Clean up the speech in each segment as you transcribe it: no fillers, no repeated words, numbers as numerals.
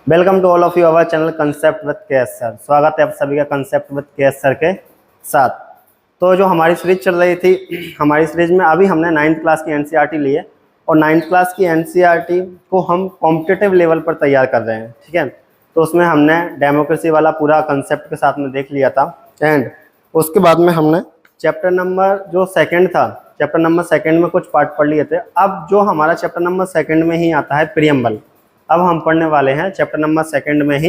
Welcome to all of you our channel concept with के.एस. Sir. स्वागत है आप सभी का कंसेप्ट विद के.एस. सर के साथ। तो जो हमारी सीरीज चल रही थी, हमारी सीरीज में अभी हमने 9th क्लास की एनसीईआरटी ली है और 9th क्लास की एनसीईआरटी को हम कॉम्पिटिटिव लेवल पर तैयार कर रहे हैं। ठीक है, तो उसमें हमने डेमोक्रेसी वाला पूरा कंसेप्ट के साथ में देख लिया था एंड उसके बाद में हमने चैप्टर नंबर जो सेकेंड था, चैप्टर नंबर सेकेंड में कुछ पार्ट पढ़ लिए थे। अब जो हमारा चैप्टर नंबर सेकेंड में ही आता है प्रीएम्बल। अब हम पढ़ने वाले हैं चैप्टर नंबर सेकेंड में ही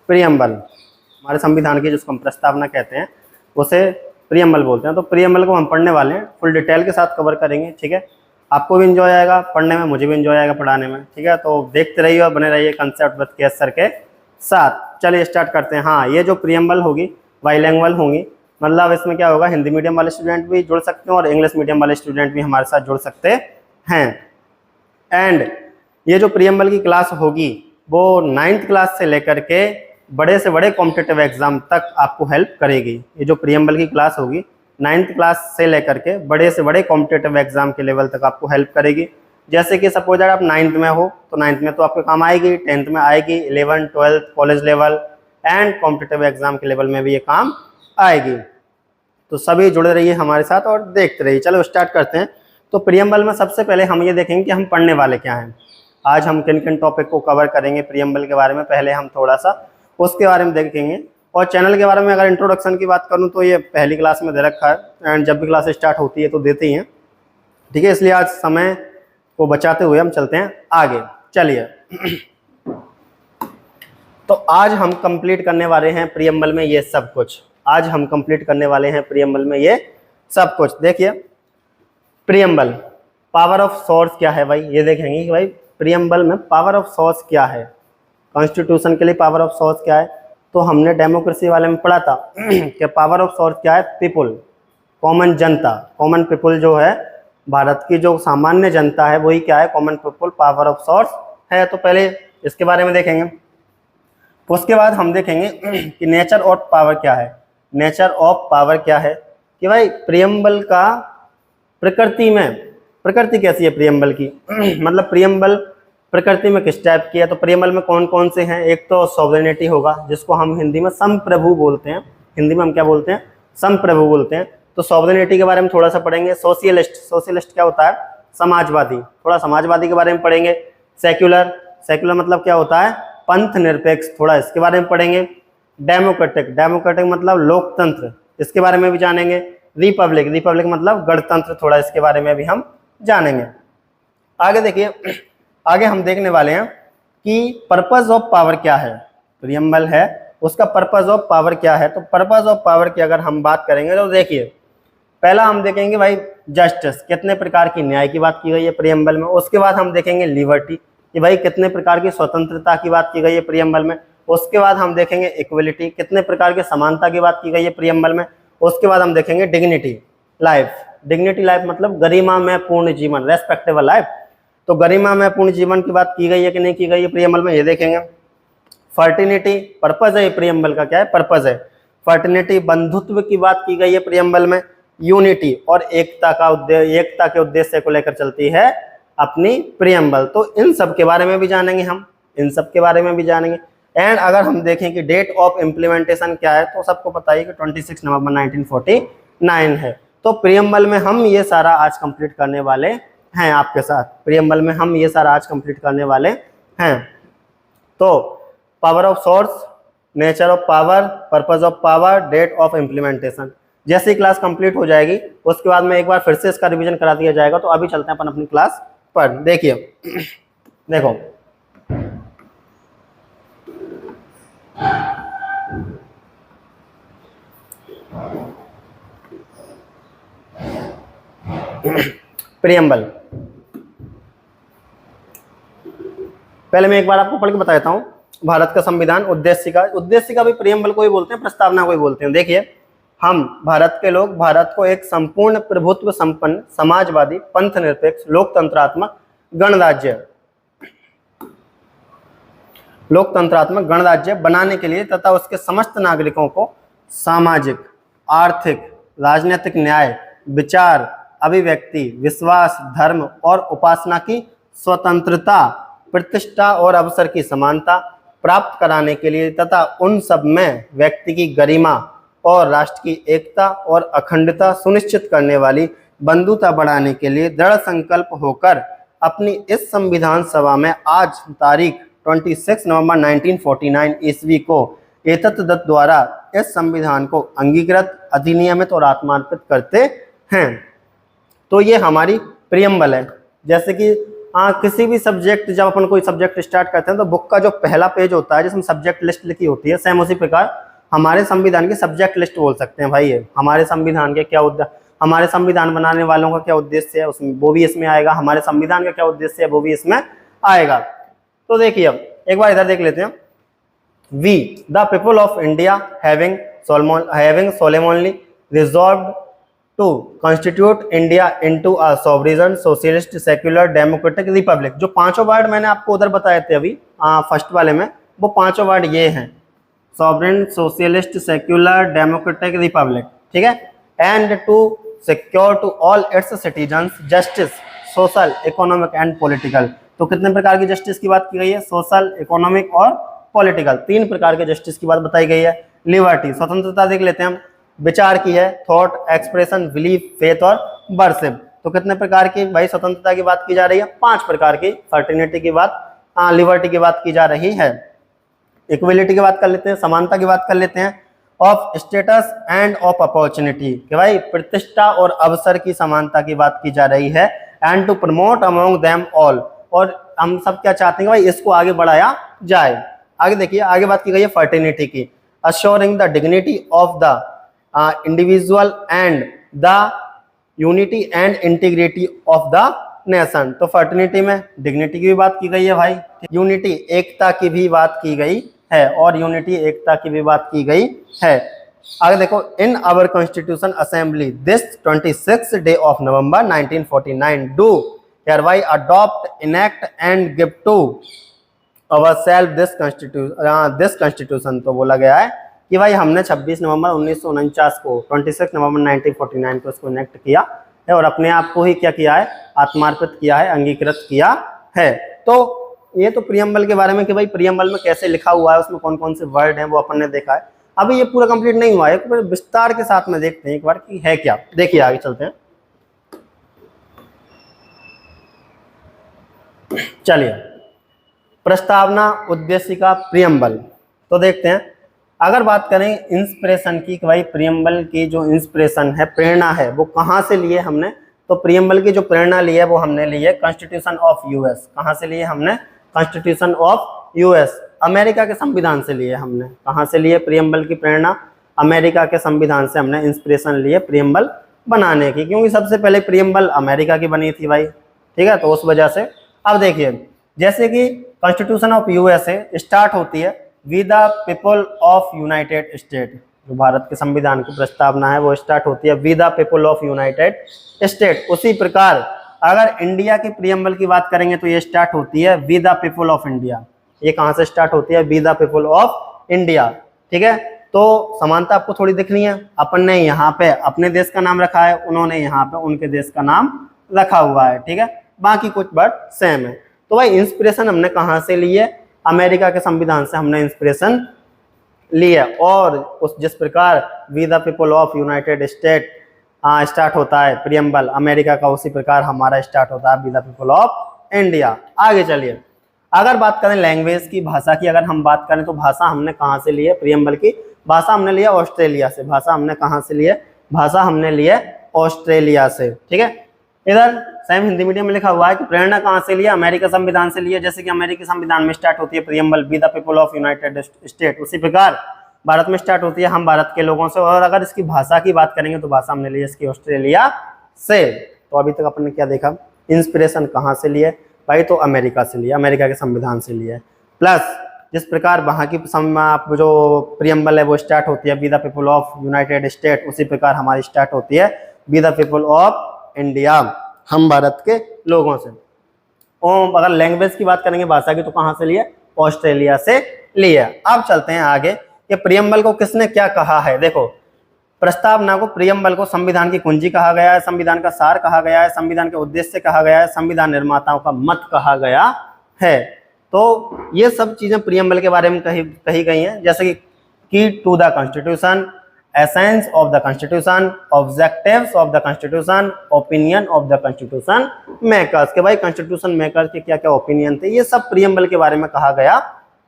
प्रीएम्बल। हमारे संविधान की जिसको हम प्रस्तावना कहते हैं उसे प्रीएम्बल बोलते हैं। तो प्रीएम्बल को हम पढ़ने वाले हैं, फुल डिटेल के साथ कवर करेंगे। ठीक है, आपको भी इंजॉय आएगा पढ़ने में, मुझे भी इंजॉय आएगा पढ़ाने में। ठीक है, तो देखते रहिए और बने रहिए कंसेप्ट विद के.एस. सर के साथ। चलिए स्टार्ट करते हैं। हाँ, ये जो प्रीएम्बल होगी बाइलैंग्वेज होंगी, मतलब इसमें क्या होगा, हिंदी मीडियम वाले स्टूडेंट भी जुड़ सकते हैं और इंग्लिश मीडियम वाले स्टूडेंट भी हमारे साथ जुड़ सकते हैं। एंड ये जो प्रीएम्बल की क्लास होगी वो 9th क्लास से लेकर के बड़े से बड़े कॉम्पिटिटिव एग्जाम तक आपको हेल्प करेगी। ये जो प्रीएम्बल की क्लास होगी 9th क्लास से लेकर के बड़े से बड़े कॉम्पिटिटिव एग्जाम के लेवल तक आपको हेल्प करेगी। जैसे कि सपोज अगर आप 9th में हो तो 9th में तो आपके काम आएगी, 10th में आएगी, 11th 12th college level and competitive exam के लेवल में भी ये काम आएगी। तो सभी जुड़े रहिए हमारे साथ और देखते रहिए। चलो स्टार्ट करते हैं। तो प्रीएम्बल में सबसे पहले हम ये देखेंगे कि हम पढ़ने वाले क्या हैं। आज हम किन किन टॉपिक को कवर करेंगे प्रीएम्बल के बारे में, पहले हम थोड़ा सा उसके बारे में देखेंगे। और चैनल के बारे में अगर इंट्रोडक्शन की बात करूं तो ये पहली क्लास में दे रखा है एंड जब भी क्लास स्टार्ट होती है तो देते ही हैं। ठीक है, इसलिए आज समय को बचाते हुए हम चलते हैं आगे। चलिए तो आज हम कंप्लीट करने वाले हैं प्रीएम्बल में ये सब कुछ। आज हम कंप्लीट करने वाले हैं प्रीएम्बल में ये सब कुछ। देखिए प्रीएम्बल, पावर ऑफ सोर्स क्या है भाई, ये देखेंगे कि भाई प्रीएम्बल में पावर ऑफ सोर्स क्या है, कॉन्स्टिट्यूशन के लिए पावर ऑफ सोर्स क्या है। तो हमने डेमोक्रेसी वाले में पढ़ा था कि पावर ऑफ सोर्स क्या है, पीपुल, कॉमन जनता, कॉमन पीपुल जो है भारत की जो सामान्य जनता है वही क्या है, common people power of source है। तो पहले इसके बारे में देखेंगे। उसके बाद हम देखेंगे कि नेचर ऑफ पावर क्या है। नेचर ऑफ पावर क्या है कि भाई प्रीएम्बल का प्रकृति कैसी है प्रीएम्बल की मतलब प्रीएम्बल प्रकृति में किस टाइप की है। तो प्रीएम्बल में कौन कौन से हैं, एक तो सॉवरेनिटी होगा जिसको हम हिंदी में संप्रभु बोलते हैं। हिंदी में हम क्या बोलते हैं, संप्रभु बोलते हैं। तो सॉवरेनिटी के बारे में थोड़ा सा पढ़ेंगे। सोशलिस्ट, सोशलिस्ट क्या होता है, समाजवादी, थोड़ा समाजवादी के बारे में पढ़ेंगे। सेक्युलर, सेक्युलर मतलब क्या होता है, पंथ निरपेक्ष, थोड़ा इसके बारे में पढ़ेंगे। डेमोक्रेटिक, डेमोक्रेटिक मतलब लोकतंत्र, इसके बारे में भी जानेंगे। रिपब्लिक, रिपब्लिक मतलब गणतंत्र, थोड़ा इसके बारे में भी हम जानेंगे। आगे देखिए, आगे हम देखने वाले हैं कि पर्पस ऑफ पावर क्या है। प्रीएम्बल है उसका पर्पस ऑफ पावर क्या है। तो पर्पस ऑफ पावर की अगर हम बात करेंगे तो देखिए पहला हम देखेंगे भाई जस्टिस, कितने प्रकार की न्याय की बात की गई है प्रीएम्बल में। उसके बाद हम देखेंगे लिबर्टी, कि भाई कितने प्रकार की स्वतंत्रता की बात की गई है प्रीएम्बल में। उसके बाद हम देखेंगे इक्वलिटी, कितने प्रकार की समानता की बात की गई है प्रीएम्बल में। उसके बाद हम देखेंगे डिग्निटी लाइफ, डिग्निटी लाइफ मतलब गरिमा में पूर्ण जीवन, रेस्पेक्टेबल लाइफ। तो गरिमा में पूर्ण जीवन की बात की गई है कि नहीं की गई है प्रीएम्बल में, ये देखेंगे। फर्टिनिटी, पर्पज है प्रीएम्बल का, क्या है, पर्पज है। फर्टिनिटी, बंधुत्व की बात की गई है प्रीएम्बल में। यूनिटी और एकता का उद्देश्य, एकता के उद्देश्य को लेकर चलती है अपनी प्रीएम्बल। तो इन सब के बारे में भी जानेंगे हम, इन सब के बारे में भी जानेंगे। एंड अगर हम देखें कि डेट ऑफ इम्प्लीमेंटेशन क्या है तो सबको पता है कि 26 नवंबर 1949 है। तो प्रीएम्बल में हम ये सारा आज कंप्लीट करने वाले हैं आपके साथ। प्रीएम्बल में हम ये सारा आज कंप्लीट करने वाले हैं। तो power of source, nature of power, purpose of power, date of implementation, जैसे ही क्लास कंप्लीट हो जाएगी उसके बाद में एक बार फिर से इसका रिवीजन करा दिया जाएगा। तो अभी चलते हैं अपन अपनी क्लास पर। देखिए देखो प्रीएम्बल, पहले मैं एक बार आपको पढ़ के बता देता हूं। भारत का संविधान, उद्देश्य का भी प्रीएम्बल को ही बोलते हैं, प्रस्तावना को ही बोलते हैं। देखिए हम भारत के लोग भारत को एक संपूर्ण प्रभुत्व संपन्न समाजवादी पंथ निरपेक्ष लोकतंत्रात्मक गणराज्य बनाने के लिए तथा उसके समस्त नागरिकों को सामाजिक, आर्थिक, राजनीतिक न्याय, विचार, अभिव्यक्ति, विश्वास, धर्म और उपासना की स्वतंत्रता, प्रतिष्ठा और अवसर की समानता, प्राप्त कराने के लिए तथा उन सब में व्यक्ति की गरिमा और राष्ट्र की एकता और अखंडता सुनिश्चित करने वाली बंधुता बढ़ाने के लिए दृढ़ संकल्प होकर अपनी इस संविधान सभा में आज तारीख 26 नवंबर 1949 ईस्वी को एतद्दत्त द्वारा इस संविधान को अंगीकृत, अधिनियमित और आत्मार्पित करते हैं। तो ये हमारी प्रियम्बल है। जैसे कि किसी भी सब्जेक्ट, जब अपन कोई सब्जेक्ट स्टार्ट करते हैं तो बुक का जो पहला पेज होता है जिसमें सब्जेक्ट लिस्ट लिखी होती है, सेम उसी प्रकार हमारे संविधान की सब्जेक्ट लिस्ट बोल सकते हैं भाई। ये हमारे संविधान के क्या हमारे संविधान बनाने वालों का क्या उद्देश्य है, उसमें वो भी इसमें आएगा। हमारे संविधान का क्या उद्देश्य है वो भी इसमें आएगा। तो देखिए अब एक बार इधर देख लेते हैं। We the people of India having solemnly resolved to constitute India into a sovereign, socialist, secular, democratic republic। जो पांचों वर्ड मैंने आपको उधर बताए थे अभी फर्स्ट वाले में, वो पांचों वर्ड ये हैं, sovereign, socialist, secular, democratic, republic, ठीक है। And to secure to all its citizens justice, social, economic and political. तो कितने प्रकार की जस्टिस की बात की गई है? सोशल, इकोनॉमिक और पॉलिटिकल, तीन प्रकार के जस्टिस की बात बताई गई है। लिबर्टी, स्वतंत्रता देख लेते हैं हम, विचार की है, थॉट, एक्सप्रेशन, बिलीफ, फेथ और वर्शिप। तो कितने प्रकार की भाई स्वतंत्रता की बात की जा रही है? 5 प्रकार की। फर्टिनिटी की बात, लिबर्टी की बात की जा रही है। इक्वलिटी की बात कर लेते हैं, समानता की बात कर लेते हैं। Of status end of opportunity, कि भाई प्रतिष्ठा और अवसर की समानता की बात की जा रही है। And to promote among them all, और हम सब क्या चाहते हैं भाई, इसको आगे बढ़ाया जाए। आगे देखिए, आगे बात की गई है फर्टिनिटी की, assuring the dignity of the individual and the unity and integrity of the nation। तो फर्टिनिटी में डिग्निटी की भी बात की गई है भाई, यूनिटी एकता की भी बात की गई है, और यूनिटी एकता की भी बात की गई है। आगे देखो, in our constitution assembly this 26 day of November 1949 do hereby adopt, enact and give to ourselves this constitution। तो बोला गया है कि भाई हमने 26 नवंबर 1949 को 26 नवंबर 1949 को इसको इनेक्ट किया है, और अपने आप को ही क्या किया है? आत्मार्पित किया है, अंगीकृत किया है। तो ये तो प्रियम्बल के बारे में कि भाई प्रियम्बल में कैसे लिखा हुआ है, उसमें कौन कौन से वर्ड हैं वो अपन ने देखा है। अभी ये पूरा कंप्लीट नहीं हुआ है, तो विस्तार के साथ में देखते हैं एक बार कि है क्या। देखिए आगे चलते हैं। चलिए, प्रस्तावना, उद्देशिका, प्रियम्बल। तो देखते हैं, अगर बात करें इंस्पिरेशन की कि भाई प्रियम्बल की जो इंस्पिरेशन है, प्रेरणा है, वो कहाँ से लिए हमने? तो प्रियम्बल की जो प्रेरणा ली है वो हमने ली है कॉन्स्टिट्यूशन ऑफ यूएस। कहाँ से लिए हमने? कॉन्स्टिट्यूशन ऑफ यूएस, अमेरिका के संविधान से लिए हमने। कहाँ से लिए प्रियम्बल की प्रेरणा? अमेरिका के संविधान से हमने इंस्पिरेशन लिए प्रियम्बल बनाने की, क्योंकि सबसे पहले प्रियम्बल अमेरिका की बनी थी भाई, ठीक है। तो उस वजह से अब देखिए, जैसे कि कॉन्स्टिट्यूशन ऑफ यूएसए स्टार्ट होती है with the people of United state. जो भारत के संविधान की प्रस्तावना है वो स्टार्ट होती है with the people of United State. उसी प्रकार अगर इंडिया की प्रियम्बल की बात करेंगे तो ये स्टार्ट होती है with the people of India. ये कहाँ से स्टार्ट होती है? With the people of India, ठीक है। तो समानता आपको थोड़ी दिखनी है, अपन ने यहाँ पे अपने देश का नाम रखा है, उन्होंने यहाँ पे उनके देश का नाम रखा हुआ है, ठीक है। बाकी कुछ वर्ड सेम है। तो भाई इंस्पिरेशन हमने कहाँ से ली है? अमेरिका के संविधान से हमने इंस्पिरेशन ली है। और उस जिस प्रकार we the people of United State start होता है प्रियम्बल अमेरिका का, उसी प्रकार हमारा स्टार्ट होता है we the people of India. आगे चलिए, अगर बात करें लैंग्वेज की, भाषा की, अगर हम बात करें तो भाषा हमने कहाँ से ली है? प्रियम्बल की भाषा हमने लिया ऑस्ट्रेलिया से। भाषा हमने कहाँ से ली है? भाषा हमने ली है ऑस्ट्रेलिया से, ठीक है। इधर सेम हिंदी मीडियम में लिखा हुआ है कि प्रेरणा कहाँ से लिया? अमेरिका संविधान से लिया। जैसे कि अमेरिकी संविधान में स्टार्ट होती है preamble we the people of United State, उसी प्रकार भारत में स्टार्ट होती है हम भारत के लोगों से। और अगर इसकी भाषा की बात करेंगे तो भाषा हमने ली है इसकी ऑस्ट्रेलिया से। तो अभी तक अपन ने क्या देखा? इंस्पिरेशन कहाँ से लिए भाई? तो अमेरिका से लिया, अमेरिका के संविधान से लिए। प्लस जिस प्रकार वहाँ की जो प्रियम्बल है वो स्टार्ट होती है we the people of United State, उसी प्रकार हमारी स्टार्ट होती है we the people of India, हम भारत के लोगों से। और अगर लैंग्वेज की बात करेंगे भाषा की, तो कहाँ से लिए? ऑस्ट्रेलिया से लिए। अब चलते हैं आगे कि प्रियम्बल को किसने क्या कहा है। देखो, प्रस्तावना को, प्रियम्बल को संविधान की कुंजी कहा गया है, संविधान का सार कहा गया है, संविधान के उद्देश्य कहा गया है, संविधान निर्माताओं का मत कहा गया है। तो ये सब चीजें प्रियम्बल के बारे में कही गई हैं, जैसे कि to the constitution, essence of the constitution, objectives of the constitution, opinion of the constitution makers, के भाई कॉन्स्टिट्यूशन मेकर्स के क्या क्या ओपिनियन थे, ये सब प्रियम्बल के बारे में कहा गया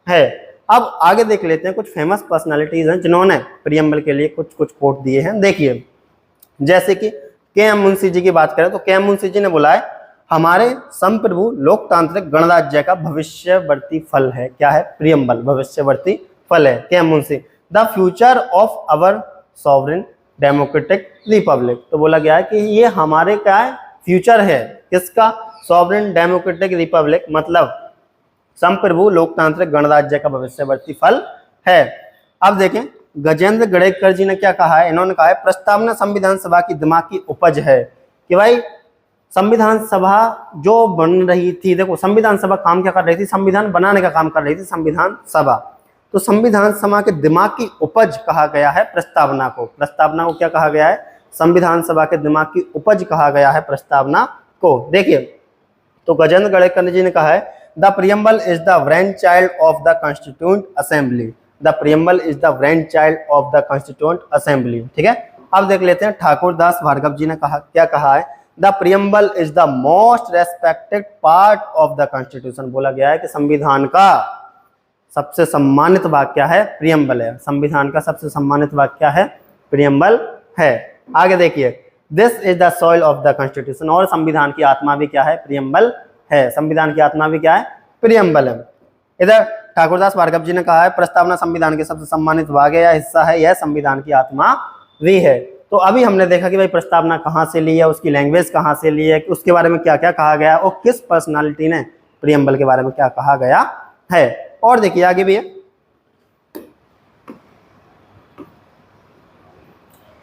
है। अब आगे देख लेते हैं कुछ फेमस पर्सनालिटीज हैं जिन्होंने प्रियम्बल के लिए कुछ कुछ कोट दिए हैं। देखिए, जैसे कि के.एम. मुंशी जी की बात करें तो के.एम. मुंशी जी ने बोला है, हमारे संप्रभु लोकतांत्रिक गणराज्य का भविष्यवर्ती फल है। क्या है? प्रियम्बल भविष्यवर्ती फल है। K M. Munshi, the future of our sovereign democratic republic, तो बोला गया है कि ये हमारे क्या है? फ्यूचर है। किसका? सॉवरेन डेमोक्रेटिक रिपब्लिक, मतलब संप्रभु लोकतांत्रिक गणराज्य का भविष्यवर्ती फल है। अब देखें, गजेंद्र गणेशकर जी ने क्या कहा है? इन्होंने कहा है, प्रस्तावना संविधान सभा की दिमाग की उपज है। कि भाई संविधान सभा जो बन रही थी, देखो संविधान सभा काम क्या कर रही थी? संविधान बनाने का काम कर रही थी संविधान सभा। तो संविधान सभा के दिमाग की उपज कहा गया है प्रस्तावना को। प्रस्तावना को क्या कहा गया है? संविधान सभा के दिमाग की उपज कहा गया है प्रस्तावना को। देखिए, तो गजेंद्र गणेशकर जी ने कहा है, the preamble is the brain child of the constituent assembly. The preamble is the brain child of the constituent assembly. ठीक है, अब देख लेते हैं ठाकुर दास भार्गव जी ने कहा, क्या कहा है? The preamble is the most respected part of the constitution. बोला गया है कि संविधान का सबसे सम्मानित भाग क्या है? प्रियम्बल है। संविधान का सबसे सम्मानित भाग क्या है? प्रियम्बल है। आगे देखिए, this is the soil of the constitution, और संविधान की आत्मा भी क्या है? प्रियम्बल है। संविधान की आत्मा भी क्या है? प्रियम्बल है। इधर ठाकुरदास भार्गव जी ने कहा है, प्रस्तावना संविधान के सबसे सम्मानित भाग है या हिस्सा है, यह संविधान की आत्मा भी है। तो अभी हमने देखा कि भाई प्रस्तावना कहाँ से ली है, उसकी लैंग्वेज कहाँ से ली है, उसके बारे में क्या क्या कहा गया और किस पर्सनालिटी ने प्रियम्बल के बारे में क्या कहा गया है। और देखिए आगे भी है,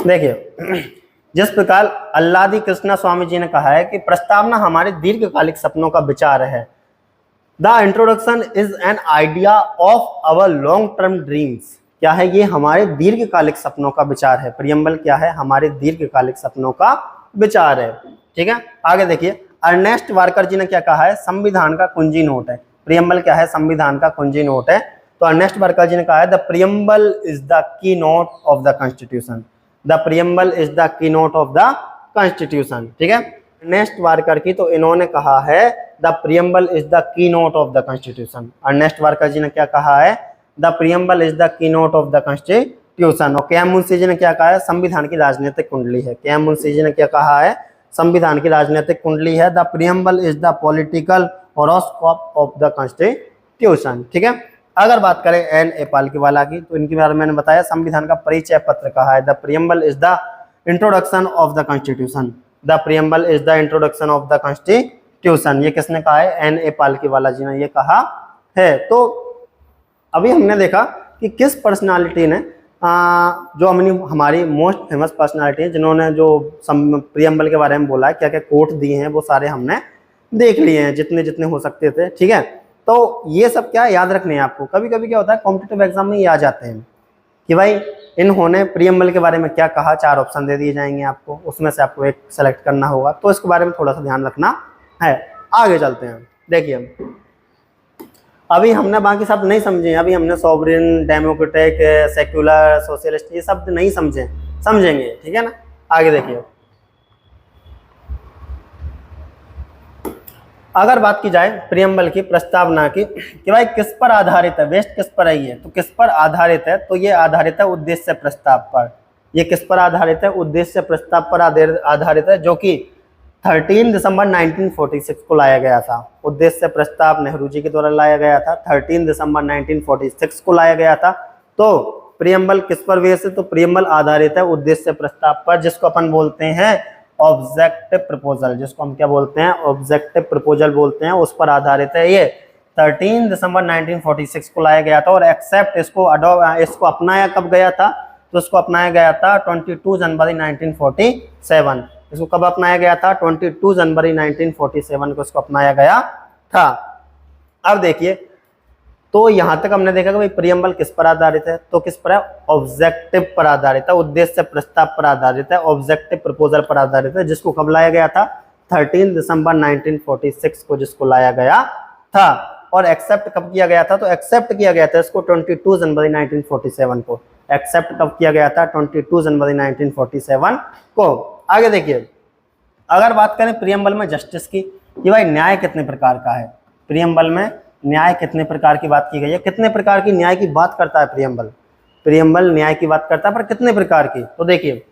देखिए, जिस प्रकार अल्लादी कृष्णा स्वामी जी ने कहा है कि प्रस्तावना हमारे दीर्घकालिक सपनों का विचार है। The introduction is an idea of our long term dreams. क्या है? ये हमारे दीर्घकालिक सपनों का विचार है। प्रियम्बल क्या है? हमारे दीर्घकालिक सपनों का विचार है। ठीक है, आगे देखिए, अर्नेस्ट वार्कर जी ने क्या कहा है? संविधान का कुंजी नोट है। प्रियम्बल क्या है? संविधान का कुंजी नोट है। तो अर्नेस्ट वार्कर जी ने कहा है, the preamble is the keynote of the constitution. The preamble is the keynote of the constitution. ठीक है, अर्नेस्ट वार्कर की, तो इन्होंने कहा है the preamble is the keynote of the constitution. Ernest Barker ji ने क्या कहा है? The preamble is the keynote of the constitution. और के.एम. मुंशी जी ने क्या कहा है? संविधान की राजनीतिक कुंडली है। के.एम. मुंशी जी ने क्या कहा है? संविधान की राजनीतिक कुंडली है। The preamble is the political horoscope of the constitution. ठीक है, अगर बात करें N.A. पालकीवाला की, तो इनके बारे में मैंने बताया, संविधान का परिचय पत्र कहा है। The preamble is the introduction of the constitution. The preamble is the introduction of the constitution. ये किसने कहा है? N.A. पालकीवाला जी ने ये कहा है। तो अभी हमने देखा कि किस पर्सनालिटी ने जो हमारी मोस्ट फेमस पर्सनालिटी है जिन्होंने जो प्रियम्बल के बारे में बोला है, क्या क्या कोट दिए हैं, वो सारे हमने देख लिए हैं, जितने जितने हो सकते थे। ठीक है, तो ये सब क्या याद रखने हैं आपको। कभी कभी क्या होता है, कॉम्पिटिटिव एग्जाम में ये आ जाते हैं कि भाई इन्होंने प्रियम्बल के बारे में क्या कहा। 4 ऑप्शन दे दिए जाएंगे आपको, उसमें से आपको एक सेलेक्ट करना होगा, तो इसके बारे में थोड़ा सा ध्यान रखना है। आगे चलते हैं। देखिए, अभी हमने बाकी शब्द नहीं समझे। अभी हमने सॉवरेन, डेमोक्रेटिक, सेक्युलर, सोशलिस्ट, ये शब्द नहीं समझे, समझेंगे। ठीक है ना, आगे देखिए, अगर बात की जाए प्रियम्बल की, प्रस्तावना की, कि भाई किस पर आधारित है, वेस्ट किस पर है, ये तो किस पर आधारित है? तो ये आधारित है उद्देश्य प्रस्ताव पर। ये किस पर आधारित है? उद्देश्य प्रस्ताव पर आधारित है, जो कि 13 दिसंबर 1946 को लाया गया था। उद्देश्य प्रस्ताव नेहरू जी के द्वारा लाया गया था, 13 दिसंबर 1946 को लाया गया था। तो प्रियम्बल किस पर बेस है? तो प्रियम्बल आधारित है उद्देश्य प्रस्ताव पर, जिसको अपन बोलते हैं ऑब्जेक्टिव प्रपोजल। जिसको हम क्या बोलते हैं? ऑब्जेक्टिव प्रपोजल बोलते हैं। उस पर आधारित है ये। 13 दिसंबर 1946 को लाया गया था, और एक्सेप्ट इसको अपनाया कब गया था? तो इसको अपनाया गया था 22 जनवरी 1947। इसको कब अपनाया गया था? 22 जनवरी 1947 को इसको अपनाया गया था। अब देखिए, तो यहां तक हमने देखा कि भाई प्रियम्बल किस पर आधारित है? तो किस पर है? ऑब्जेक्टिव पर आधारित है, उद्देश्य प्रस्ताव पर आधारित है, ऑब्जेक्टिव प्रपोजल पर आधारित है, जिसको कब लाया गया था? 13 दिसंबर 1946 को जिसको लाया गया था। और एक्सेप्ट कब किया गया था? तो एक्सेप्ट किया गया था इसको 22 जनवरी 1947 को। एक्सेप्ट कब किया गया था? 22 जनवरी 1947 को। आगे देखिए, अगर बात करें प्रियम्बल में जस्टिस की, कि भाई न्याय कितने प्रकार का है, प्रियम्बल में न्याय कितने प्रकार की बात की गई है, कितने प्रकार की न्याय की बात करता है प्रियम्बल? प्रियम्बल न्याय की बात करता है, पर कितने प्रकार की? तो देखिए,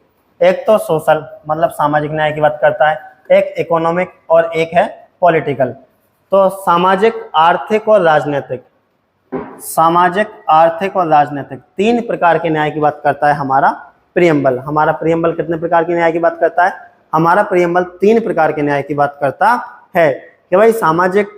एक तो सोशल मतलब सामाजिक न्याय की बात करता है, एक इकोनॉमिक और एक है पॉलिटिकल। तो सामाजिक, आर्थिक और राजनीतिक, सामाजिक, आर्थिक और राजनीतिक 3 प्रकार के न्याय की बात करता है हमारा प्रियम्बल। हमारा प्रियम्बल कितने प्रकार के न्याय की बात करता है? हमारा प्रियम्बल 3 प्रकार के न्याय की बात करता है कि भाई सामाजिक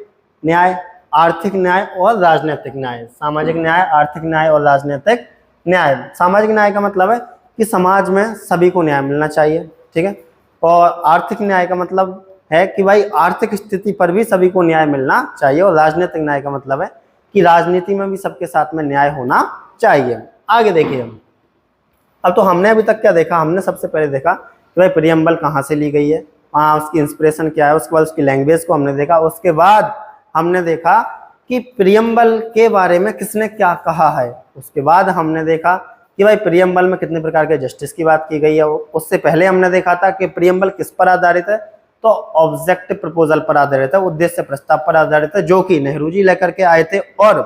न्याय, आर्थिक न्याय और राजनीतिक न्याय। सामाजिक न्याय, आर्थिक न्याय और राजनीतिक न्याय। सामाजिक न्याय का मतलब है कि समाज में सभी को न्याय मिलना चाहिए, ठीक है। और आर्थिक न्याय का मतलब है कि भाई आर्थिक स्थिति पर भी सभी को न्याय मिलना चाहिए। और राजनीतिक न्याय का मतलब है कि राजनीति में भी सबके साथ में न्याय होना चाहिए। आगे देखिए, अब तो हमने अभी तक क्या देखा? हमने सबसे पहले देखा कि भाई प्रियम्बल कहाँ से ली गई है, वहाँ उसकी इंस्पिरेशन क्या है, उसके बाद उसकी लैंग्वेज को हमने देखा। उसके बाद हमने देखा कि प्रियम्बल के बारे में किसने क्या कहा है। उसके बाद हमने देखा कि भाई प्रियम्बल में कितने प्रकार के जस्टिस की बात की गई है। उससे पहले हमने देखा था कि प्रियम्बल किस पर आधारित है, तो ऑब्जेक्टिव प्रपोजल पर आधारित है, उद्देश्य प्रस्ताव पर आधारित है, जो कि नेहरू जी लेकर के आए थे। और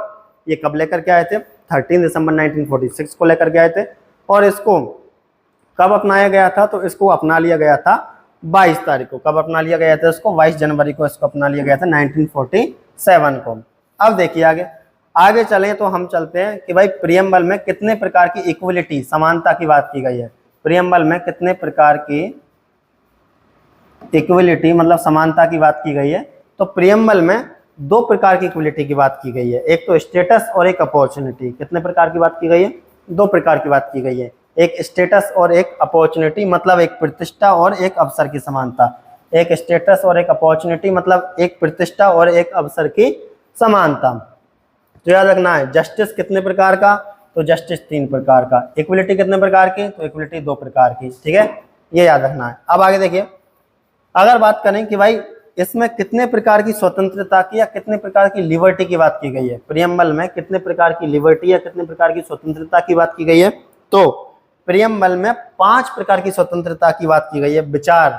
ये कब लेकर के आए थे? 13 दिसंबर 1946 को लेकर के आए थे। और इसको कब अपनाया गया था? तो इसको अपना लिया गया था 22 तारीख को। कब अपना लिया गया था इसको? 22 जनवरी को इसको अपना लिया गया था 1947 को। अब देखिए आगे चलें तो हम चलते हैं कि भाई प्रियम्बल में कितने प्रकार की इक्वलिटी, समानता की बात की गई है। प्रियम्बल में कितने प्रकार की इक्वलिटी मतलब समानता की बात की गई है? तो प्रियम्बल में 2 प्रकार की इक्वलिटी की बात की गई है, एक तो स्टेटस और एक अपॉर्चुनिटी। कितने प्रकार की बात की गई है? 2 प्रकार की बात की गई है, एक स्टेटस और एक अपॉर्चुनिटी, मतलब एक प्रतिष्ठा और एक अवसर की समानता। एक स्टेटस और एक अपॉर्चुनिटी मतलब एक प्रतिष्ठा और एक अवसर की समानता। तो याद रखना है, जस्टिस कितने प्रकार का? तो जस्टिस 3 प्रकार का। इक्वलिटी कितने प्रकार की? तो इक्वलिटी 2 प्रकार की, ठीक है, ये याद रखना है। अब आगे देखिए, अगर बात करें कि भाई इसमें कितने प्रकार की स्वतंत्रता की या कितने प्रकार की लिबर्टी की बात की गई है, प्रियम्बल में कितने प्रकार की लिबर्टी या कितने प्रकार की स्वतंत्रता की बात की गई है? तो प्रियम्बल में 5 प्रकार की स्वतंत्रता की बात की गई है। विचार,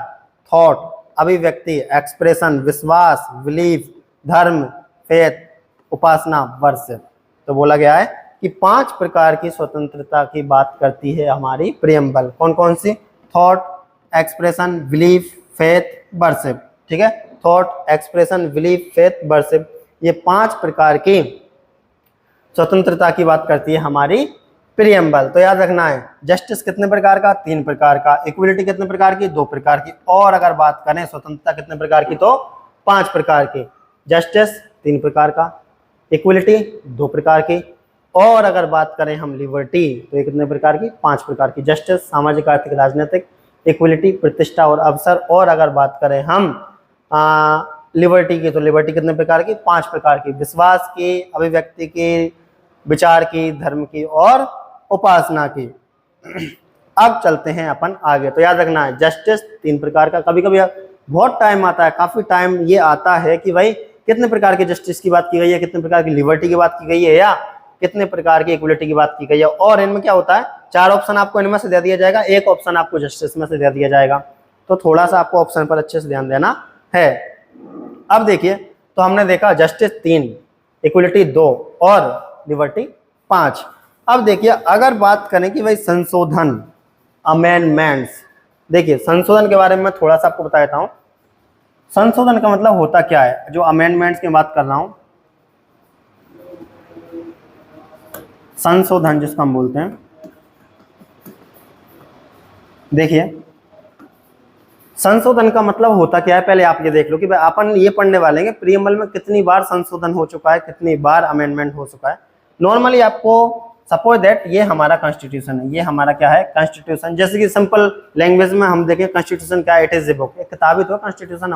थॉट, अभिव्यक्ति, एक्सप्रेशन, विश्वास, बिलीफ, धर्म, फेथ, उपासना, वर्शिप। तो बोला गया है कि 5 प्रकार की स्वतंत्रता की बात करती है हमारी प्रियम्बल। कौन कौन सी? Thought, expression, belief, faith, worship, ठीक है। Thought, expression, belief, faith, worship, ये 5 प्रकार की स्वतंत्रता की बात करती है हमारी प्रियम्बल। तो याद रखना है, जस्टिस कितने प्रकार का? 3 प्रकार का। इक्वलिटी कितने प्रकार की? 2 प्रकार की। और अगर बात करें स्वतंत्रता कितने प्रकार की? तो 5 प्रकार की। जस्टिस 3 प्रकार का, इक्वलिटी 2 प्रकार की, और अगर बात करें हम लिबर्टी तो ये कितने प्रकार की? 5 प्रकार की। जस्टिस, सामाजिक, आर्थिक, राजनीतिक, इक्वलिटी, प्रतिष्ठा और अवसर। और अगर बात करें हम लिबर्टी की, तो लिबर्टी कितने प्रकार की? 5 प्रकार की। विश्वास की, अभिव्यक्ति की, विचार की, धर्म की और उपासना की। अब चलते हैं अपन आगे। तो याद रखना है, जस्टिस 3 प्रकार का। कभी कभी बहुत टाइम आता है, काफी टाइम ये आता है कि भाई कितने प्रकार के जस्टिस की बात की गई है, कितने प्रकार की लिबर्टी की बात की गई है, या कितने प्रकार की इक्वलिटी की बात की गई है। और इनमें क्या होता है, 4 ऑप्शन आपको इनमें से दे दिया जाएगा, 1 ऑप्शन आपको जस्टिस में से दे दिया जाएगा। तो थोड़ा सा आपको ऑप्शन पर अच्छे से ध्यान देना है। अब देखिए, तो हमने देखा जस्टिस 3, इक्वलिटी 2 और लिबर्टी 5। अब देखिए, अगर बात करें कि भाई संशोधन, अमेंडमेंट्स, देखिए संशोधन के बारे में मैं थोड़ा सा आपको बता देता हूं। संशोधन का मतलब होता क्या है, जो अमेंडमेंट्स की बात कर रहा हूं, संशोधन जिसको हम बोलते हैं, देखिए संशोधन का मतलब होता क्या है, पहले आप ये देख लो कि भाई अपन ये पढ़ने वाले हैं प्रीएम्बल में कितनी बार संशोधन हो चुका है, कितनी बार अमेंडमेंट हो चुका है। नॉर्मली आपको सपोज दैट ये हमारा कॉन्स्टिट्यूशन है, ये हमारा क्या है, कॉन्स्टिट्यूशन। जैसे कि सिंपल लैंग्वेज में हम देखें कॉन्स्टिट्यूशन क्या है, इट इज ए बुक, एक किताब ही तो कॉन्स्टिट्यूशन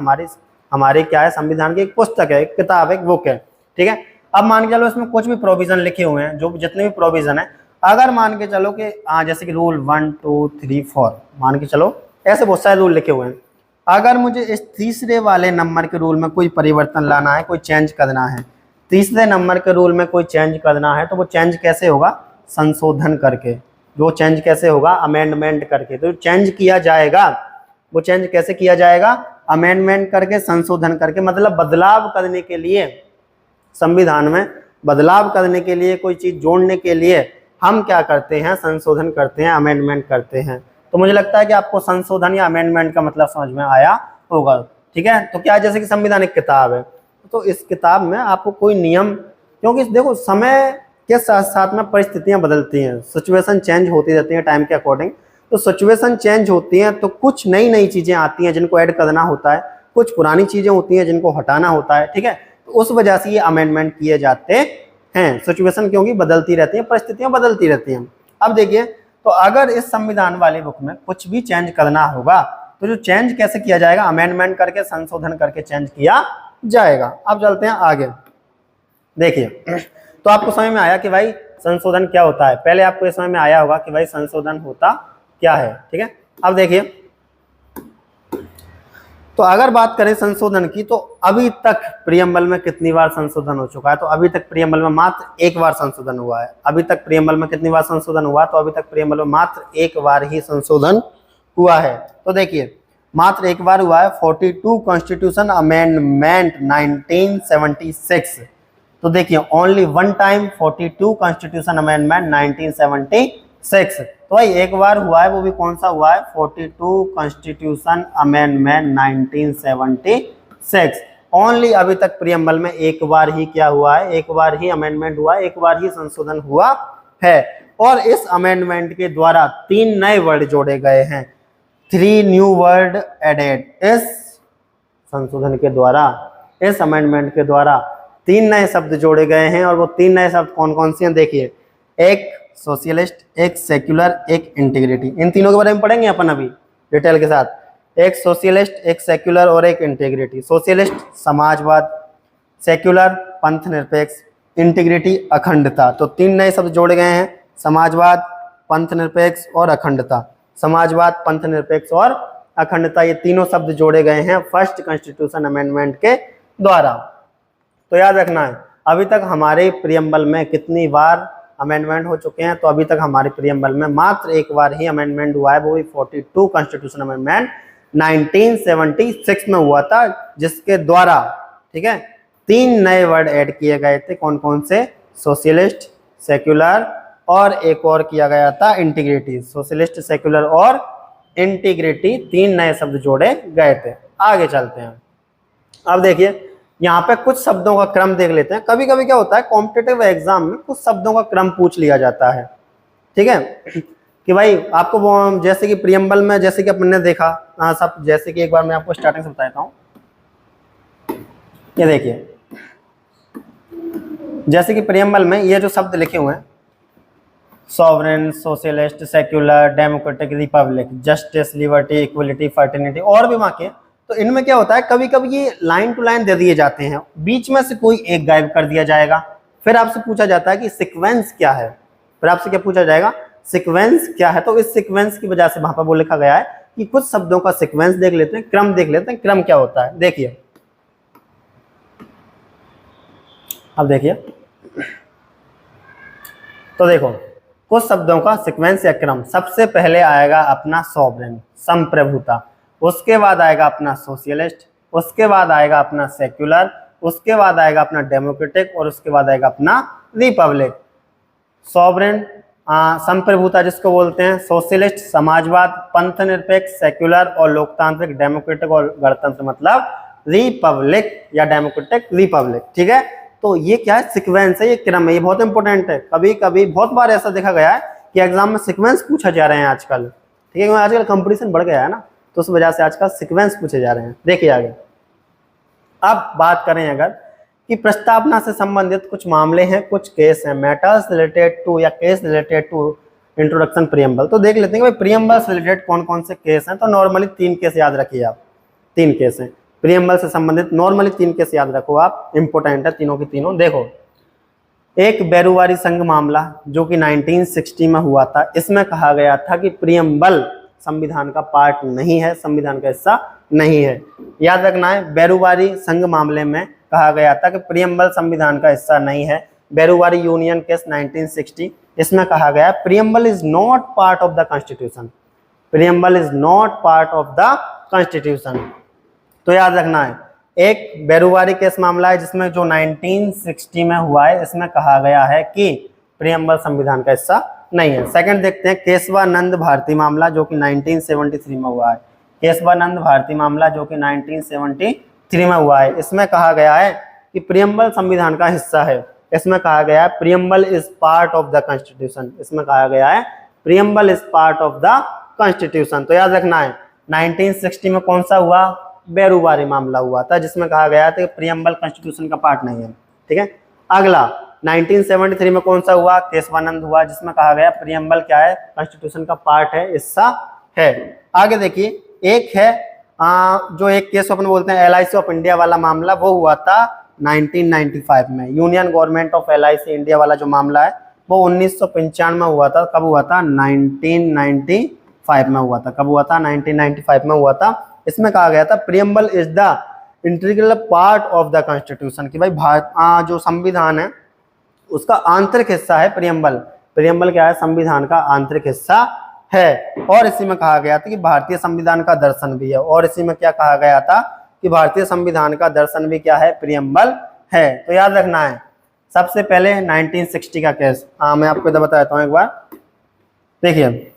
हमारी क्या है, संविधान की एक पुस्तक है, एक किताब, एक बुक है, ठीक है। अब मान के चलो इसमें कुछ भी प्रोविजन लिखे हुए हैं, जो जितने भी प्रोविजन है, अगर मान के चलो कि जैसे कि रूल 1 2 3 4 मान के चलो, ऐसे बहुत सारे रूल लिखे हुए हैं। अगर मुझे इस तीसरे वाले नंबर के रूल में कोई परिवर्तन लाना है, कोई चेंज करना है, तीसरे नंबर के रूल में कोई चेंज करना है तो वो चेंज कैसे होगा, संशोधन करके। जो चेंज कैसे होगा, अमेंडमेंट करके। तो चेंज किया जाएगा वो चेंज कैसे किया जाएगा, अमेंडमेंट करके, संशोधन करके। मतलब बदलाव करने के लिए, संविधान में बदलाव करने के लिए, कोई चीज जोड़ने के लिए हम क्या करते हैं, संशोधन करते हैं, अमेंडमेंट करते हैं। तो मुझे लगता है कि आपको संशोधन या अमेंडमेंट का मतलब समझ में आया होगा। ठीक है, तो क्या, जैसे कि संविधान एक किताब है, तो इस किताब में आपको कोई नियम, क्योंकि देखो समय के साथ साथ में परिस्थितियां बदलती हैं, सिचुएशन चेंज होती रहती है टाइम के अकॉर्डिंग। तो सिचुएशन चेंज होती हैं तो कुछ नई नई चीजें आती हैं जिनको ऐड करना होता है, कुछ पुरानी चीजें होती हैं जिनको हटाना होता है। ठीक है, तो उस वजह से ये अमेंडमेंट किए जाते हैं, सिचुएशन क्योंकि बदलती रहती है, परिस्थितियां बदलती रहती हैं। अब देखिए, तो अगर इस संविधान वाली बुक में कुछ भी चेंज करना होगा तो जो चेंज कैसे किया जाएगा, अमेंडमेंट करके, संशोधन करके चेंज किया जाएगा। अब चलते हैं आगे। देखिए, तो आपको समझ में आया कि भाई संशोधन क्या होता है। पहले आपको ये समझ में आया होगा कि भाई संशोधन होता क्या है। ठीक है, अब देखिए, तो अगर बात करें संशोधन की, तो अभी तक प्रियम्बल में कितनी बार संशोधन हो चुका है, तो अभी तक प्रियम्बल में मात्र एक बार संशोधन हुआ है। अभी तक प्रियम्बल में कितनी बार संशोधन हुआ, तो अभी तक प्रियम्बल में मात्र एक बार ही संशोधन हुआ है। तो देखिए, मात्र एक बार हुआ है, 42 कॉन्स्टिट्यूशन अमेंडमेंट 1976। तो देखिए, only one time 42 constitution amendment 1976। तो भाई एक बार हुआ है, वो भी कौन सा हुआ है, 42 कॉन्स्टिट्यूशन अमेंडमेंट 1976। ओनली अभी तक प्रियम्बल में एक बार ही क्या हुआ है, एक बार ही अमेंडमेंट हुआ है, एक बार ही संशोधन हुआ है। और इस अमेंडमेंट के द्वारा 3 नए वर्ड जोड़े गए हैं, 3 न्यू वर्ड एडेड। इस संशोधन के द्वारा, इस अमेंडमेंट के द्वारा 3 नए शब्द जोड़े गए हैं। और वो 3 नए शब्द कौन कौन से हैं, देखिए, एक सोशलिस्ट, एक सेक्युलर, एक इंटीग्रिटी। इन तीनों के बारे में पढ़ेंगे अपन अभी डिटेल के साथ। एक सोशलिस्ट, एक सेक्युलर और एक इंटीग्रिटी। सोशलिस्ट समाजवाद, सेक्युलर पंथ निरपेक्ष, इंटीग्रिटी अखंडता। तो 3 नए शब्द जोड़े गए हैं, समाजवाद, पंथ निरपेक्ष और अखंडता। समाजवाद, पंथ निरपेक्ष और अखंडता, ये तीनों शब्द जोड़े गए हैं फर्स्ट कॉन्स्टिट्यूशन अमेंडमेंट के द्वारा। तो याद रखना है, अभी तक हमारे प्रियम्बल में कितनी बार अमेंडमेंट हो चुके हैं, तो अभी तक हमारे प्रियम्बल में मात्र एक बार ही अमेंडमेंट हुआ है, वो भी 42 कॉन्स्टिट्यूशन अमेंडमेंट 1976 में हुआ था, जिसके द्वारा, ठीक है, 3 नए वर्ड ऐड किए गए थे। कौन कौन से, सोशलिस्ट, सेक्युलर और एक और किया गया था इंटीग्रिटी। सोशलिस्ट, सेक्युलर और इंटीग्रिटी, 3 नए शब्द जोड़े गए थे। आगे चलते हैं। अब देखिए, यहाँ पे कुछ शब्दों का क्रम देख लेते हैं। कभी कभी क्या होता है, कॉम्पिटिटिव एग्जाम में कुछ शब्दों का क्रम पूछ लिया जाता है। ठीक है, कि भाई आपको वो, जैसे कि प्रियम्बल में, जैसे कि अपन ने देखा, सब, जैसे कि एक बार मैं आपको स्टार्टिंग से बता देता हूँ। ये देखिए, जैसे कि प्रियम्बल में ये जो शब्द लिखे हुए हैं, sovereign, socialist, secular, democratic, Republic, justice, liberty, equality, fraternity और भी वाक्य, तो इनमें क्या होता है, कभी कभी ये लाइन टू लाइन दे दिए जाते हैं, बीच में से कोई एक गायब कर दिया जाएगा। फिर आपसे पूछा जाता है कि सीक्वेंस क्या है, फिर आपसे क्या पूछा जाएगा, सीक्वेंस क्या है। तो इस सीक्वेंस की वजह से वहां पर वो लिखा गया है कि कुछ शब्दों का सीक्वेंस देख लेते हैं, क्रम देख लेते हैं, क्रम क्या होता है। देखिए, अब देखिए, तो देखो, कुछ शब्दों का सीक्वेंस या क्रम, सबसे पहले आएगा अपना सॉवरेन, संप्रभुता, उसके बाद आएगा अपना सोशलिस्ट, उसके बाद आएगा अपना सेक्युलर, उसके बाद आएगा अपना डेमोक्रेटिक और उसके बाद आएगा अपना रिपब्लिक। सॉवरेन संप्रभुता जिसको बोलते हैं, सोशलिस्ट समाजवाद, पंथ निरपेक्ष सेक्युलर और लोकतांत्रिक डेमोक्रेटिक और गणतंत्र मतलब रिपब्लिक या डेमोक्रेटिक रिपब्लिक। ठीक है, तो ये क्या है, सीक्वेंस है, ये क्रम है, ये बहुत इंपॉर्टेंट है। कभी कभी बहुत बार ऐसा देखा गया है कि एग्जाम में सीक्वेंस पूछा जा रहे हैं आजकल। ठीक है, आजकल कंपटीशन बढ़ गया है ना, तो उस वजह से आजकल सीक्वेंस पूछे जा रहे हैं। देखिए आगे, अब बात करें अगर कि प्रस्तावना से संबंधित कुछ मामले हैं, कुछ केस हैं, मैटर्स रिलेटेड टू या case related to introduction preamble. तो देख लेते हैं कि भाई प्रियम्बल से रिलेटेड कौन कौन से केस हैं। तो नॉर्मली 3 केस याद रखिए आप, 3 केस हैं प्रियम्बल से संबंधित, नॉर्मली 3 केस याद रखो आप, इंपॉर्टेंट है तीनों की तीनों। देखो, एक बेरुवारी संघ मामला जो कि 1960 में हुआ था, इसमें कहा गया था कि प्रियम्बल संविधान का पार्ट नहीं है, संविधान का हिस्सा नहीं है। याद रखना है, बेरुवारी संघ मामले में कहा गया था कि प्रियम्बल संविधान का हिस्सा नहीं है। बेरुवारी यूनियन केस 1960, इसमें कहा गया preamble is not part of the constitution, preamble is not part of the constitution. तो याद रखना है, एक बेरुवारी केस मामला है जिसमें जो 1960 में हुआ है, इसमें कहा गया है कि प्रियम्बल संविधान का हिस्सा नहीं है। सेकंड देखते हैं केशवानंद भारती मामला जो कि 1973 में हुआ है। केशवानंद भारती मामला जो कि 1973 में हुआ है, इसमें कहा गया है कि प्रियम्बल संविधान का हिस्सा है। इसमें कहा गया है preamble is part of the constitution, इसमें कहा गया है preamble is part of the constitution. तो याद रखना है 1960 में कौन सा हुआ, बेरुवारी मामला हुआ था जिसमें कहा गया था कि प्रियम्बल कॉन्स्टिट्यूशन का पार्ट नहीं है। ठीक है, अगला 1973 में कौन सा हुआ, केशवानंद हुआ जिसमें कहा गया प्रियम्बल क्या है, कॉन्स्टिट्यूशन का पार्ट है, हिस्सा है। आगे देखिए, एक है जो एक केस अपन बोलते हैं LIC ऑफ इंडिया वाला मामला, वो हुआ था 1995 में। Union government of LIC India वाला जो मामला है वो 1995 में हुआ था। कब हुआ था, 1995 में हुआ था। कब हुआ था, 1995 में हुआ था। इसमें कहा गया था preamble is the integral part of the constitution, कि भाई भारत जो संविधान है उसका आंतरिक हिस्सा है प्रियम्बल। प्रियम्बल क्या है, संविधान का आंतरिक हिस्सा है। और इसी में कहा गया था कि भारतीय संविधान का दर्शन भी है। और इसी में क्या कहा गया था कि भारतीय संविधान का दर्शन भी क्या है, प्रियम्बल है। तो याद रखना है, सबसे पहले 1960 का केस, मैं आपको इधर बताता हूँ एक बार। देखिए,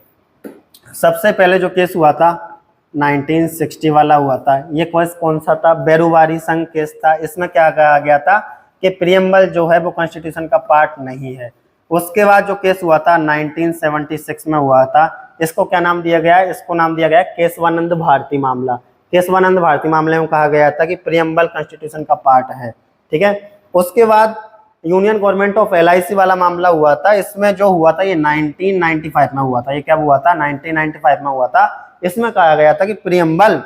सबसे पहले जो केस हुआ था 1960 वाला हुआ था, ये केस कौन सा था, बेरुवारी संघ केस था। इसमें क्या कहा गया था कि प्रियम्बल जो है वो कॉन्स्टिट्यूशन का पार्ट नहीं है। उसके बाद जो केस हुआ था 1976 में हुआ था, इसको क्या नाम दिया गया है, इसको नाम दिया गया है केशवानंद भारती मामला। केशवानंद भारती मामले में कहा गया था कि प्रियम्बल कॉन्स्टिट्यूशन का पार्ट है। ठीक है, उसके बाद यूनियन गवर्नमेंट ऑफ LIC वाला मामला हुआ था। इसमें जो हुआ था ये 1995 में हुआ था। ये क्या हुआ था, 1995 में हुआ था। इसमें कहा गया था कि प्रियम्बल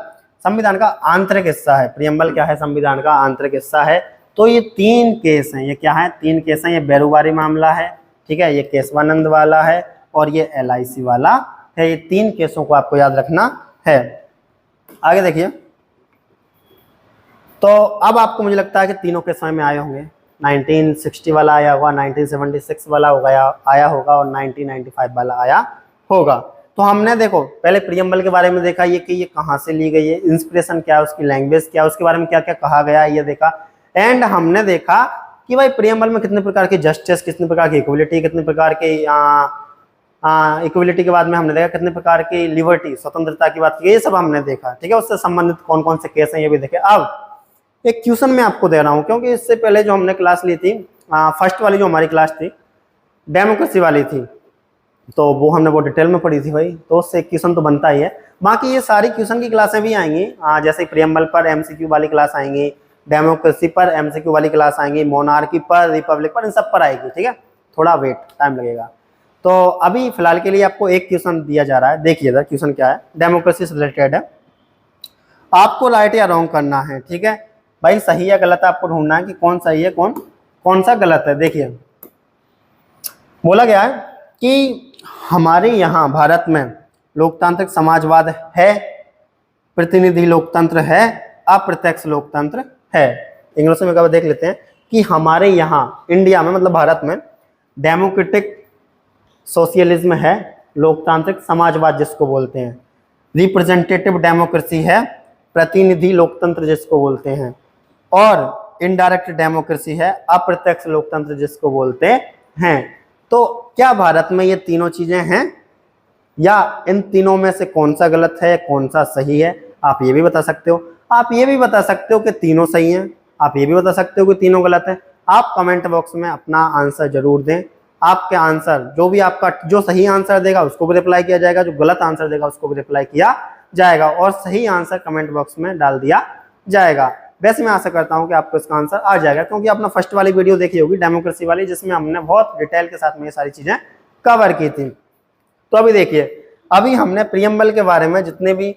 संविधान का आंतरिक हिस्सा है। प्रियम्बल क्या है, संविधान का आंतरिक हिस्सा है। तो ये तीन केस हैं, ये क्या है, तीन केस हैं। ये बेरुवारी मामला है, ठीक है, ये केशवानंद वाला है और ये LIC वाला है। ये तीन केसों को आपको याद रखना है। आगे देखिए, तो अब आपको मुझे लगता है कि तीनों के समय में आए होंगे। 1960 वाला आया होगा, 1976 वाला हो गया आया होगा और 1995 वाला आया होगा। तो हमने देखो पहले प्रियम्बल के बारे में देखा, ये कि ये कहाँ से ली गई है, इंस्पिरेशन क्या है, उसकी लैंग्वेज क्या है, उसके बारे में क्या क्या कहा गया है, ये देखा। एंड हमने देखा कि भाई प्रियम्बल में कितने प्रकार की जस्टिस, कितने प्रकार की इक्वलिटी, कितने प्रकार की इक्वलिटी के बाद में हमने देखा कितने प्रकार की लिबर्टी, स्वतंत्रता की बात की, ये सब हमने देखा। ठीक है, उससे संबंधित कौन कौन से केस हैं ये भी देखे। अब एक क्वेश्चन मैं आपको दे रहा हूँ, क्योंकि इससे पहले जो हमने क्लास ली थी, फर्स्ट वाली जो हमारी क्लास थी डेमोक्रेसी वाली थी, तो वो हमने वो डिटेल में पढ़ी थी भाई, तो उससे क्वेश्चन तो बनता ही है। बाकी ये सारी क्वेश्चन की क्लासें भी आएंगी, जैसे प्रियम्बल पर MCQ वाली क्लास आएंगी, डेमोक्रेसी पर MCQ वाली क्लास आएंगी, मोनार्की पर, रिपब्लिक पर, इन सब पर आएगी। ठीक है, थोड़ा वेट टाइम लगेगा। तो अभी फिलहाल के लिए आपको एक क्वेश्चन दिया जा रहा है, देखिए इधर क्वेश्चन क्या है, डेमोक्रेसी से रिलेटेड है। आपको राइट या रॉन्ग करना है। ठीक है भाई, सही या गलत आपको ढूंढना है कि कौन सही है, कौन सा गलत है। देखिए, बोला गया है कि हमारे यहाँ भारत में लोकतांत्रिक समाजवाद है, प्रतिनिधि लोकतंत्र है, अप्रत्यक्ष लोकतंत्र है। इंग्लिश में कब देख लेते हैं कि हमारे यहाँ इंडिया में, मतलब भारत में, डेमोक्रेटिक सोशलिज्म है, लोकतांत्रिक समाजवाद जिसको बोलते हैं, रिप्रेजेंटेटिव डेमोक्रेसी है, प्रतिनिधि लोकतंत्र जिसको बोलते हैं, और इनडायरेक्ट डेमोक्रेसी है, अप्रत्यक्ष लोकतंत्र जिसको बोलते हैं। तो क्या भारत में ये तीनों चीजें हैं, या इन तीनों में से कौन सा गलत है, कौन सा सही है? आप ये भी बता सकते हो। आप ये भी बता सकते हो कि तीनों सही हैं, आप ये भी बता सकते हो कि तीनों गलत है। आप कमेंट बॉक्स में अपना आंसर जरूर दें। आपके आंसर जो भी आपका, जो सही आंसर देगा उसको भी रिप्लाई किया जाएगा, जो गलत आंसर देगा उसको भी रिप्लाई किया जाएगा, और सही आंसर कमेंट बॉक्स में डाल दिया जाएगा। वैसे मैं आशा करता हूं कि आपको इसका आंसर आ जाएगा, क्योंकि आपने फर्स्ट वाली वीडियो देखी होगी डेमोक्रेसी वाली, जिसमें हमने बहुत डिटेल के साथ में ये सारी चीजें कवर की थी। तो अभी देखिए, अभी हमने प्रियम्बल के बारे में जितने भी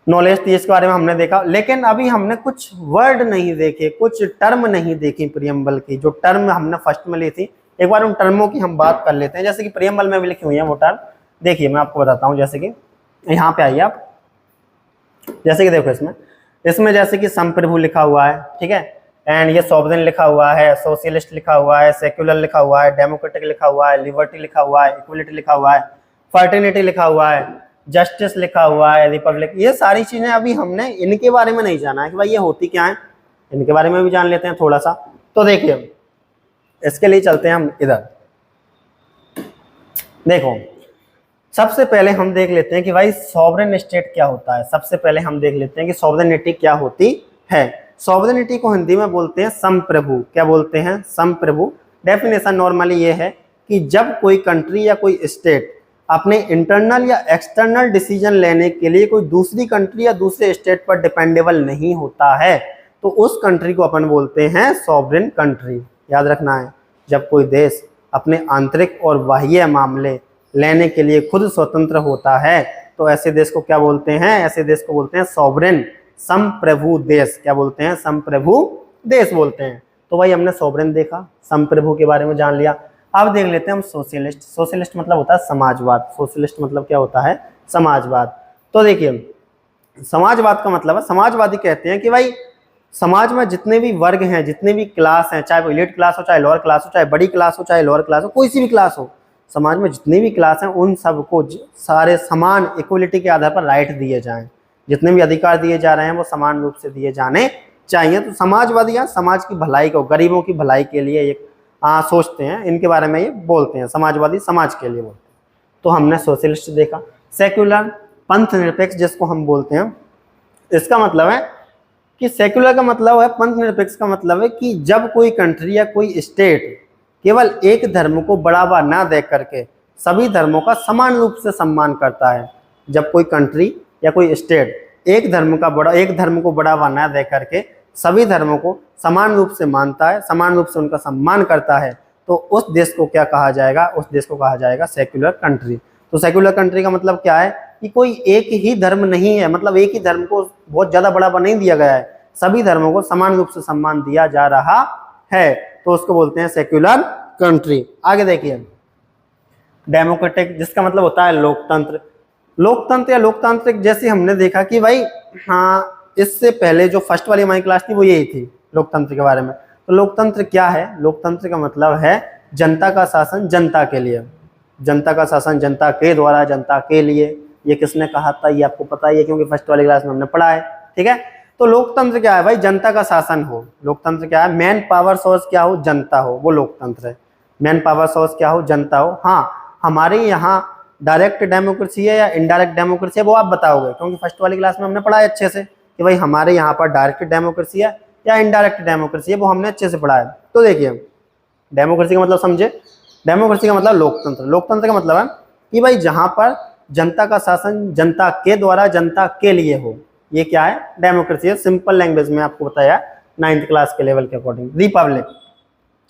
नॉलेज थी इसके बारे में हमने देखा, लेकिन अभी हमने कुछ वर्ड नहीं देखे, कुछ टर्म नहीं देखी प्रियम्बल की। जो टर्म हमने फर्स्ट में ली थी, एक बार उन टर्मों की हम बात कर लेते हैं। जैसे कि प्रियम्बल में भी लिखी हुई है वो टर्म, देखिए मैं आपको बताता हूँ। जैसे कि यहाँ पे आइए आप, जैसे कि देखो इसमें जैसे कि संप्रभु लिखा हुआ है, ठीक है, एंड ये सॉवरेन लिखा हुआ है, सोशलिस्ट लिखा हुआ है, सेक्युलर लिखा हुआ है, डेमोक्रेटिक लिखा हुआ है, लिबर्टी लिखा हुआ है, इक्वलिटी लिखा हुआ है, फर्टिनिटी लिखा हुआ है, जस्टिस लिखा हुआ है, रिपब्लिक। ये सारी चीजें अभी हमने इनके बारे में नहीं जाना है कि भाई ये होती क्या है, इनके बारे में भी जान लेते हैं थोड़ा सा। तो देखिए इसके लिए चलते हैं हम इधर। देखो सबसे पहले हम देख लेते हैं कि भाई सॉवरेन स्टेट क्या होता है। सबसे पहले हम देख लेते हैं कि सॉवरेनिटी क्या होती है। सॉवरेनिटी को हिंदी में बोलते हैं संप्रभु। क्या बोलते हैं? संप्रभु। डेफिनेशन नॉर्मली ये है कि जब कोई कंट्री या कोई स्टेट अपने इंटरनल या एक्सटर्नल डिसीजन लेने के लिए कोई दूसरी कंट्री या दूसरे स्टेट पर डिपेंडेबल नहीं होता है तो उस कंट्री को अपन बोलते हैं सॉवरेन कंट्री। याद रखना है, जब कोई देश अपने आंतरिक और बाह्य मामले लेने के लिए खुद स्वतंत्र होता है तो ऐसे देश को क्या बोलते हैं? ऐसे देश को बोलते हैं सॉवरेन, संप्रभु देश। क्या बोलते हैं? संप्रभु देश बोलते हैं। तो भाई हमने सॉवरेन देखा, संप्रभु के बारे में जान लिया। अब देख लेते हैं हम सोशलिस्ट। सोशलिस्ट मतलब होता है समाजवाद। सोशलिस्ट मतलब क्या होता है? समाजवाद। तो देखिए समाजवाद का मतलब है, समाजवादी कहते हैं कि भाई समाज में जितने भी वर्ग हैं, जितने भी क्लास हैं, चाहे वो एलिट क्लास हो, चाहे लोअर क्लास हो, चाहे बड़ी क्लास हो, चाहे लोअर क्लास हो, कोई सी भी क्लास हो, समाज में जितनी भी क्लास हैं उन सबको सारे समान इक्वलिटी के आधार पर राइट दिए जाएं। जितने भी अधिकार दिए जा रहे हैं वो समान रूप से दिए जाने चाहिए। तो समाजवादी यहाँ समाज की भलाई को, गरीबों की भलाई के लिए एक सोचते हैं, इनके बारे में ये बोलते हैं। समाजवादी समाज के लिए बोलते हैं। तो हमने सोशलिस्ट देखा। सेक्युलर, पंथ निरपेक्ष जिसको हम बोलते हैं, इसका मतलब है कि सेक्युलर का मतलब है, पंथ निरपेक्ष का मतलब है कि जब कोई कंट्री या कोई स्टेट केवल एक धर्म को बढ़ावा ना दे करके सभी धर्मों का समान रूप से सम्मान करता है। जब कोई कंट्री या कोई स्टेट एक धर्म को बढ़ावा ना दे करके सभी धर्मों को समान रूप से मानता है, समान रूप से उनका सम्मान करता है, तो उस देश को क्या कहा जाएगा? उस देश को कहा जाएगा सेक्युलर कंट्री। तो सेक्युलर कंट्री का मतलब क्या है कि कोई एक ही धर्म नहीं है, मतलब एक ही धर्म को बहुत ज़्यादा बढ़ावा नहीं दिया गया है, सभी धर्मों को समान रूप से सम्मान दिया जा रहा है, तो उसको बोलते हैं सेक्युलर कंट्री। आगे देखिए डेमोक्रेटिक, जिसका मतलब होता है लोकतंत्र। लोकतंत्र या लोकतांत्रिक, जैसे हमने देखा कि भाई इससे पहले जो फर्स्ट वाली हमारी क्लास थी वो यही थी लोकतंत्र के बारे में। तो लोकतंत्र क्या है? लोकतंत्र का मतलब है जनता का शासन जनता के लिए, जनता का शासन जनता के द्वारा जनता के लिए। ये किसने कहा था ये आपको पता ही है क्योंकि फर्स्ट वाली क्लास में हमने पढ़ा है। ठीक है, तो लोकतंत्र क्या है भाई? जनता का शासन हो। लोकतंत्र क्या है? मैन पावर सोर्स क्या हो? जनता हो, वो लोकतंत्र है। मैन पावर सोर्स क्या हो? जनता हो। हाँ, हमारे यहाँ डायरेक्ट डेमोक्रेसी है या इनडायरेक्ट डेमोक्रेसी है वो आप बताओगे, क्योंकि फर्स्ट वाली क्लास में हमने पढ़ा है अच्छे से कि भाई हमारे यहाँ पर डायरेक्ट डेमोक्रेसी है या इनडायरेक्ट डेमोक्रेसी है, वो हमने अच्छे से पढ़ा है। तो देखिए डेमोक्रेसी का मतलब समझे। डेमोक्रेसी का मतलब लोकतंत्र। लोकतंत्र का मतलब है कि भाई जहाँ पर जनता का शासन जनता के द्वारा जनता के लिए हो, ये क्या है? डेमोक्रेसी है। सिंपल लैंग्वेज में आपको बताया 9th क्लास के लेवल के अकॉर्डिंग। रिपब्लिक,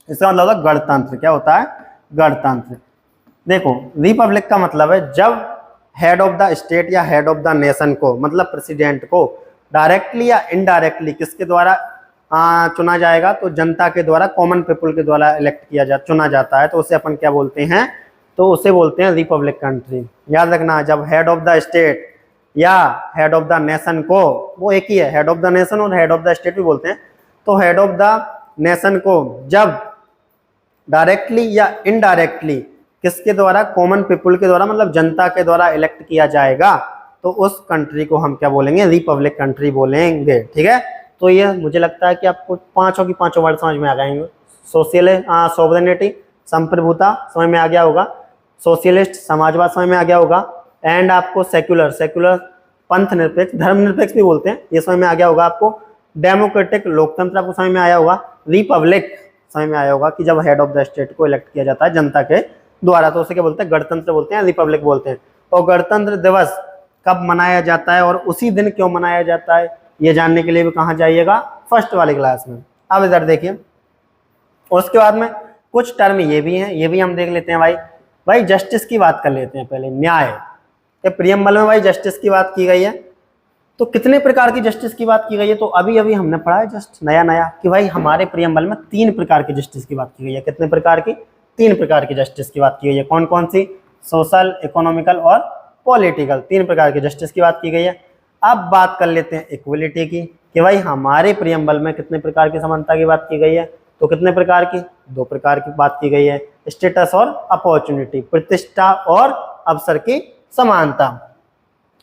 इसका मतलब होता है गणतंत्र। क्या होता है? गणतंत्र। देखो रिपब्लिक का मतलब है जब हेड ऑफ द स्टेट या हेड ऑफ द नेशन को, मतलब प्रेसिडेंट को डायरेक्टली या इनडायरेक्टली किसके द्वारा चुना जाएगा? तो जनता के द्वारा, कॉमन पीपल के द्वारा इलेक्ट चुना जाता है, तो उसे अपन क्या बोलते हैं? तो उसे बोलते हैं रिपब्लिक कंट्री। याद रखना, जब हेड ऑफ द स्टेट या हेड ऑफ द नेशन को, वो एक ही है, हेड ऑफ द नेशन और हेड ऑफ द स्टेट भी बोलते हैं, तो हेड ऑफ द नेशन को जब डायरेक्टली या इनडायरेक्टली किसके द्वारा? कॉमन पीपल के द्वारा, मतलब जनता के द्वारा इलेक्ट किया जाएगा, तो उस कंट्री को हम क्या बोलेंगे? रिपब्लिक कंट्री बोलेंगे। ठीक है, तो ये मुझे लगता है कि आपको पांचों की पांचों वर्ड समझ में आ जाएंगे। सोवरेनिटी, संप्रभुता समझ में आ गया होगा, सोशलिस्ट समाजवाद समझ में आ गया होगा, एंड आपको सेक्युलर पंथ निरपेक्ष, धर्म निरपेक्ष भी बोलते हैं, ये समझ में आ गया होगा आपको। डेमोक्रेटिक लोकतंत्र आपको समझ में आया होगा। रिपब्लिक समझ में आया होगा कि जब हेड ऑफ द स्टेट को इलेक्ट किया जाता है जनता के द्वारा, तो उसे क्या बोलते हैं? गणतंत्र बोलते हैं, रिपब्लिक बोलते हैं। और गणतंत्र दिवस कब मनाया जाता है और उसी दिन क्यों मनाया जाता है, ये जानने के लिए भी कहाँ जाइएगा? फर्स्ट वाली क्लास में। अब इधर देखिए, उसके बाद में कुछ टर्म ये भी हैं, ये भी हम देख लेते हैं। भाई जस्टिस की बात कर लेते हैं पहले। न्याय के प्रियम्बल में भाई जस्टिस की बात की गई है। तो कितने प्रकार की जस्टिस की बात की गई है? तो अभी अभी हमने पढ़ा है जस्ट नया कि भाई हमारे प्रियम्बल में 3 प्रकार की जस्टिस की बात की गई है। कितने प्रकार की? 3 प्रकार की जस्टिस की बात की गई है। कौन कौन सी? सोशल, इकोनॉमिकल और पॉलिटिकल, 3 प्रकार की जस्टिस की बात की गई है। अब बात कर लेते हैं इक्वलिटी की। कि भाई हमारे प्रियम्बल में कितने प्रकार की समानता की बात की गई है, तो कितने प्रकार की, 2 प्रकार की बात की गई है, स्टेटस और अपॉर्चुनिटी, प्रतिष्ठा और अवसर की समानता।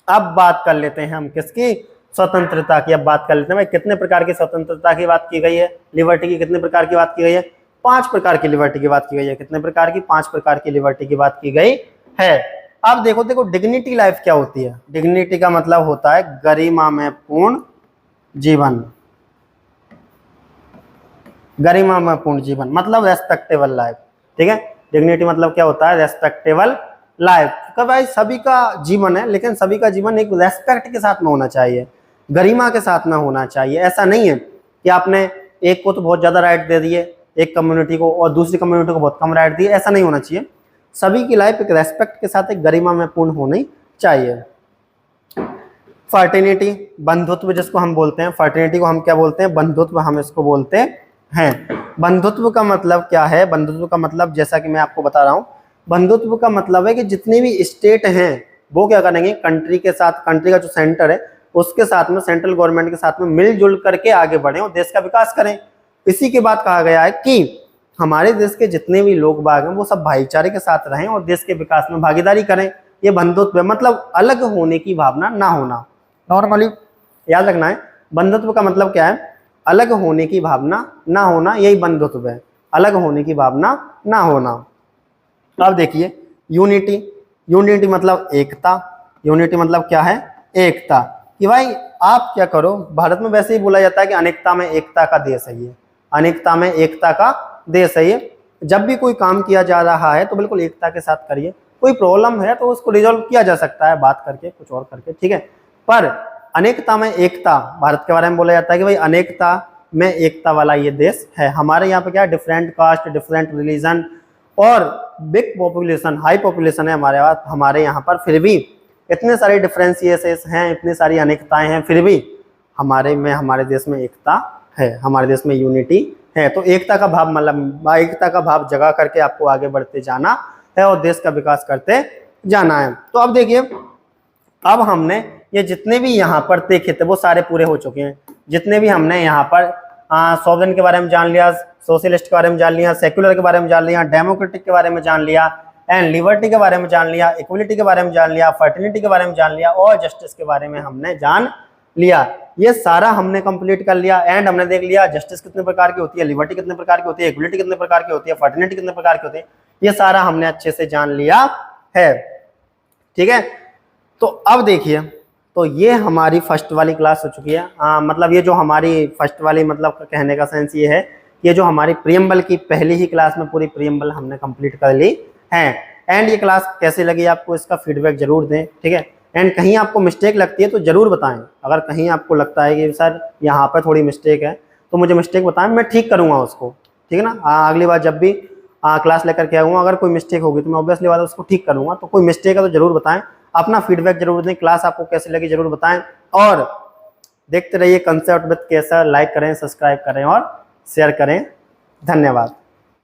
अब बात कर लेते हैं हम किसकी, स्वतंत्रता की। अब बात कर लेते हैं भाई कितने प्रकार की स्वतंत्रता की बात की गई है, लिबर्टी की कितने प्रकार की बात की गई है, 5 प्रकार की लिबर्टी की बात की गई है। कितने प्रकार की, 5 प्रकार की लिबर्टी की बात की गई है। अब देखो डिग्निटी लाइफ क्या होती है। डिग्निटी का मतलब होता है गरिमा में पूर्ण जीवन, गरिमा में पूर्ण जीवन मतलब रेस्पेक्टेबल लाइफ, ठीक है। डिग्निटी मतलब क्या होता है, रेस्पेक्टेबल लाइफ। तो भाई सभी का जीवन है, लेकिन सभी का जीवन एक रेस्पेक्ट के साथ में होना चाहिए, गरिमा के साथ में होना चाहिए। ऐसा नहीं है कि आपने एक को तो बहुत ज्यादा राइट दे दिए एक कम्युनिटी को और दूसरी कम्युनिटी को बहुत कम राइट दिए, ऐसा नहीं होना चाहिए। सभी की लाइफ एक रेस्पेक्ट के साथ एक गरिमा में पूर्ण होनी चाहिए। फर्टिनिटी, बंधुत्व जिसको हम बोलते हैं, फर्टिनिटी को हम क्या बोलते हैं, बंधुत्व हम इसको बोलते हैं। बंधुत्व का मतलब क्या है, बंधुत्व का मतलब जैसा कि मैं आपको बता रहा हूँ, बंधुत्व का मतलब है कि जितने भी स्टेट हैं वो क्या करेंगे, कंट्री के साथ, कंट्री का जो सेंटर है उसके साथ में, सेंट्रल गवर्नमेंट के साथ में मिलजुल करके आगे बढ़े और देश का विकास करें। इसी के बाद कहा गया है कि हमारे देश के जितने भी लोग बाग हैं वो सब भाईचारे के साथ रहें और देश के विकास में भागीदारी करें। ये बंधुत्व है, मतलब अलग होने की भावना ना होना। नॉर्मली याद रखना है, बंधुत्व का मतलब क्या है, अलग होने की भावना ना होना, यही बंधुत्व है, अलग होने की भावना ना होना। अब देखिए यूनिटी, यूनिटी मतलब एकता। यूनिटी मतलब क्या है, एकता। कि भाई आप क्या करो, भारत में वैसे ही बोला जाता है कि अनेकता में एकता का देश है ये, अनेकता में एकता का देश है ये। जब भी कोई काम किया जा रहा है तो बिल्कुल एकता के साथ करिए। कोई प्रॉब्लम है तो उसको रिजॉल्व किया जा सकता है बात करके, कुछ और करके, ठीक है। पर अनेकता में एकता, भारत के बारे में बोला जाता है कि भाई अनेकता में एकता वाला ये देश है। हमारे यहाँ पे क्या, डिफरेंट कास्ट, डिफरेंट रिलीजन और बिग पॉपुलेशन, हाई पॉपुलेशन है हमारे यहाँ पर, फिर भी इतने सारे डिफरेंशिएशंस हैं, इतनी सारी अनेकताएं हैं, फिर भी हमारे देश में एकता है, हमारे देश में यूनिटी है। तो एकता का भाव, मतलब एकता का भाव जगा करके आपको आगे बढ़ते जाना है और देश का विकास करते जाना है। तो अब देखिए, अब हमने ये जितने भी यहाँ पर देखे थे वो सारे पूरे हो चुके हैं। जितने भी हमने यहाँ पर सॉवरेन के बारे में जान लिया, सोशलिस्ट के बारे में जान लिया, सेक्युलर के बारे में जान लिया, डेमोक्रेटिक के बारे में जान लिया, एंड लिबर्टी के बारे में जान लिया, इक्वलिटी के बारे में जान लिया, फर्टिलिटी के बारे में जान लिया और जस्टिस के बारे में हमने जान लिया। ये सारा हमने कंप्लीट कर लिया एंड हमने देख लिया जस्टिस कितने प्रकार की होती है, लिबर्टी कितने प्रकार की होती है, इक्वलिटी कितने प्रकार की होती है, फर्टिलिटी कितने प्रकार की होती है। ये सारा हमने अच्छे से जान लिया है, ठीक है। तो अब देखिए, तो ये हमारी फर्स्ट वाली क्लास हो चुकी है। मतलब ये जो हमारी फर्स्ट वाली, मतलब कहने का सेंस ये है, ये जो हमारी प्रियम्बल की पहली ही क्लास में पूरी प्रियम्बल हमने कंप्लीट कर ली है। एंड ये क्लास कैसी लगी आपको, इसका फीडबैक जरूर दें, ठीक है। एंड कहीं आपको मिस्टेक लगती है तो जरूर बताएं। अगर कहीं आपको लगता है कि सर यहाँ पर थोड़ी मिस्टेक है तो मुझे मिस्टेक बताएं, मैं ठीक करूँगा उसको, ठीक है ना। अगली बार जब भी क्लास लेकर के आऊँगा, अगर कोई मिस्टेक होगी तो मैं ऑब्वियसली बात उसको ठीक करूँगा। तो कोई मिस्टेक है तो जरूर बताएं, अपना फीडबैक जरूर दें, क्लास आपको कैसी लगी जरूर बताएं और देखते रहिए कंसेप्ट विद केसर। लाइक करें, सब्सक्राइब करें और शेयर करें। धन्यवाद।